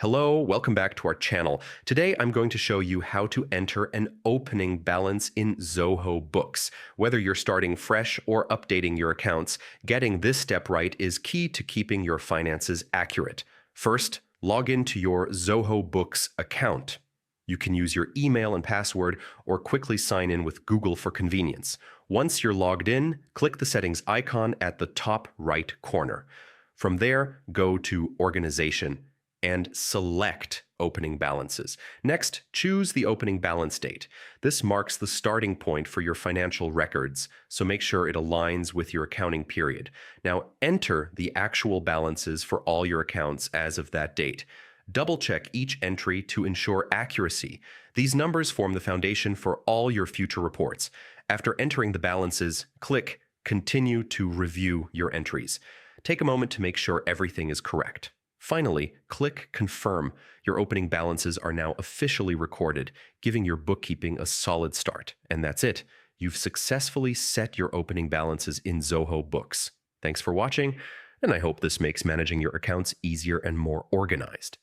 Hello, welcome back to our channel. Today I'm going to show you how to enter an opening balance in Zoho Books. Whether you're starting fresh or updating your accounts, getting this step right is key to keeping your finances accurate. First, log into your Zoho Books account. You can use your email and password or quickly sign in with Google for convenience. Once you're logged in, click the settings icon at the top right corner. From there, go to Organization and select opening balances. Next, choose the opening balance date. This marks the starting point for your financial records, so make sure it aligns with your accounting period. Now, enter the actual balances for all your accounts as of that date. Double-check each entry to ensure accuracy. These numbers form the foundation for all your future reports. After entering the balances, click Continue to review your entries. Take a moment to make sure everything is correct. Finally, click Confirm. Your opening balances are now officially recorded, giving your bookkeeping a solid start. And that's it. You've successfully set your opening balances in Zoho Books. Thanks for watching, and I hope this makes managing your accounts easier and more organized.